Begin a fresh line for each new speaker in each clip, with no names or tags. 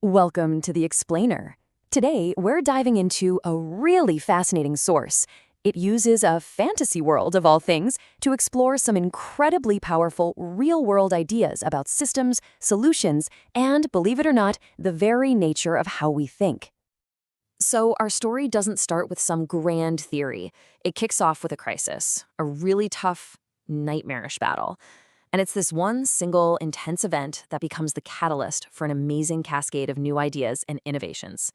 Welcome to The Explainer. Today, we're diving into a really fascinating source. It uses a fantasy world, of all things, to explore some incredibly powerful real-world ideas about systems, solutions, and, believe it or not, the very nature of how we think. So, our story doesn't start with some grand theory. It kicks off with a crisis, a really tough, nightmarish battle. And it's this one single, intense event that becomes the catalyst for an amazing cascade of new ideas and innovations.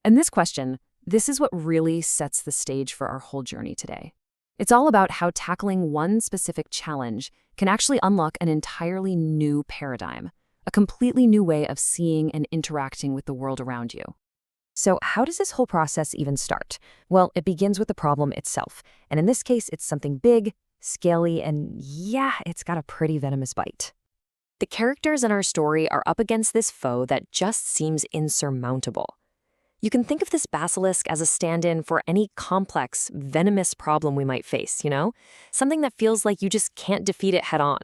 And this is what really sets the stage for our whole journey today. It's all about how tackling one specific challenge can actually unlock an entirely new paradigm, a completely new way of seeing and interacting with the world around you. So how does this whole process even start? Well, it begins with the problem itself. And in this case, it's something big, scaly, and yeah, it's got a pretty venomous bite. The characters in our story are up against this foe that just seems insurmountable. You can think of this basilisk as a stand-in for any complex, venomous problem we might face, Something that feels like you just can't defeat it head-on.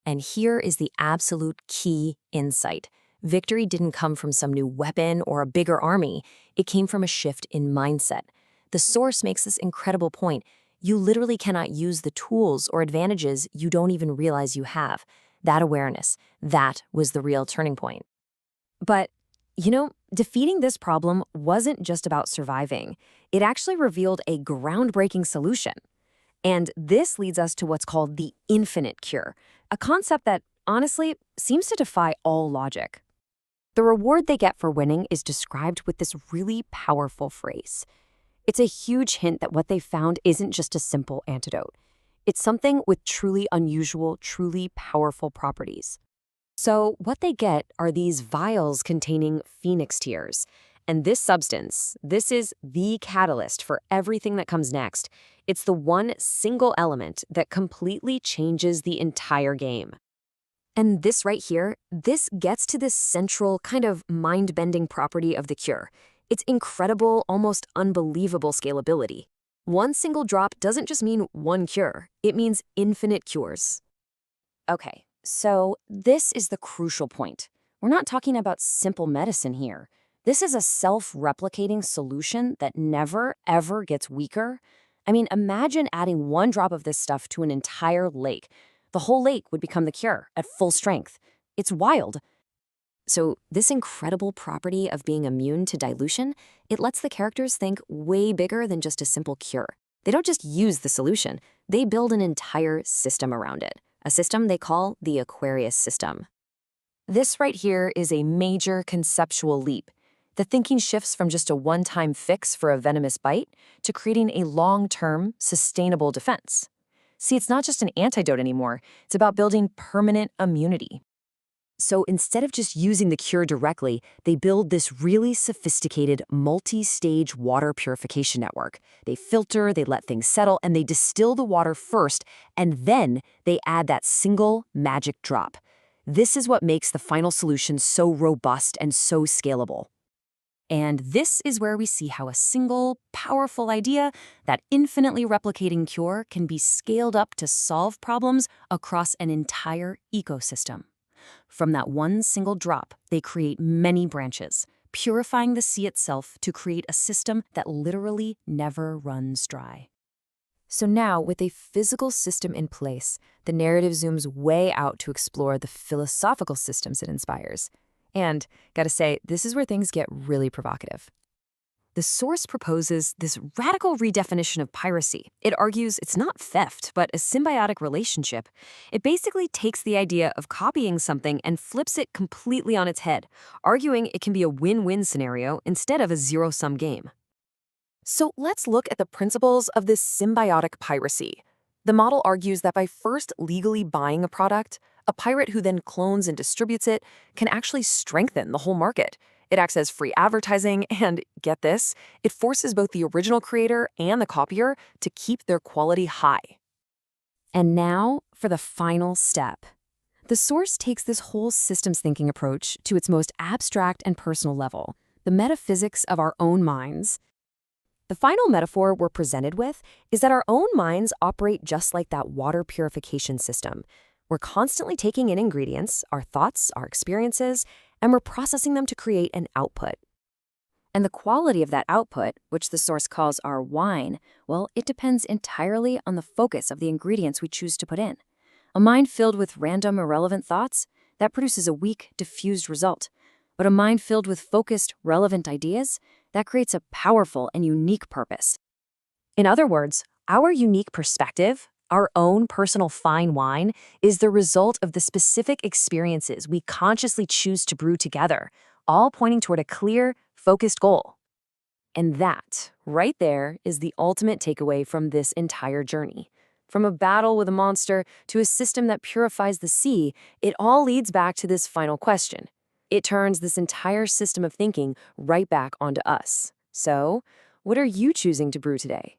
And here is the absolute key insight. Victory didn't come from some new weapon or a bigger army. It came from a shift in mindset. The source makes this incredible point. You literally cannot use the tools or advantages you don't even realize you have. That awareness, that was the real turning point. But, defeating this problem wasn't just about surviving. It actually revealed a groundbreaking solution. And this leads us to what's called the infinite cure, a concept that, honestly, seems to defy all logic. The reward they get for winning is described with this really powerful phrase. It's a huge hint that what they found isn't just a simple antidote. It's something with truly unusual, truly powerful properties. So what they get are these vials containing phoenix tears. And this substance, this is the catalyst for everything that comes next. It's the one single element that completely changes the entire game. And this right here, this gets to this central kind of mind-bending property of the cure. It's incredible, almost unbelievable scalability. One single drop doesn't just mean one cure, it means infinite cures. Okay, so this is the crucial point. We're not talking about simple medicine here. This is a self-replicating solution that never, ever gets weaker. I mean, imagine adding one drop of this stuff to an entire lake. The whole lake would become the cure at full strength. It's wild. So this incredible property of being immune to dilution, it lets the characters think way bigger than just a simple cure. They don't just use the solution, they build an entire system around it, a system they call the Aquarius system. This right here is a major conceptual leap. The thinking shifts from just a one-time fix for a venomous bite to creating a long-term, sustainable defense. See, it's not just an antidote anymore, it's about building permanent immunity. So instead of just using the cure directly, they build this really sophisticated multi-stage water purification network. They filter, they let things settle, and they distill the water first, and then they add that single magic drop. This is what makes the final solution so robust and so scalable. And this is where we see how a single, powerful idea, that infinitely replicating cure, can be scaled up to solve problems across an entire ecosystem. From that one single drop, they create many branches, purifying the sea itself to create a system that literally never runs dry. So now, with a physical system in place, the narrative zooms way out to explore the philosophical systems it inspires. And, gotta say, this is where things get really provocative. The source proposes this radical redefinition of piracy. It argues it's not theft, but a symbiotic relationship. It basically takes the idea of copying something and flips it completely on its head, arguing it can be a win-win scenario instead of a zero-sum game. So let's look at the principles of this symbiotic piracy. The model argues that by first legally buying a product, a pirate who then clones and distributes it can actually strengthen the whole market. It acts as free advertising, and get this, it forces both the original creator and the copier to keep their quality high. And now for the final step. The source takes this whole systems thinking approach to its most abstract and personal level, the metaphysics of our own minds. The final metaphor we're presented with is that our own minds operate just like that water purification system. We're constantly taking in ingredients, our thoughts, our experiences, and we're processing them to create an output. And the quality of that output, which the source calls our wine, well, it depends entirely on the focus of the ingredients we choose to put in. A mind filled with random, irrelevant thoughts, that produces a weak, diffused result. But a mind filled with focused, relevant ideas, that creates a powerful and unique purpose. In other words, our unique perspective, our own personal fine wine, is the result of the specific experiences we consciously choose to brew together, all pointing toward a clear, focused goal. And that, right there, is the ultimate takeaway from this entire journey. From a battle with a monster to a system that purifies the sea, it all leads back to this final question. It turns this entire system of thinking right back onto us. So, what are you choosing to brew today?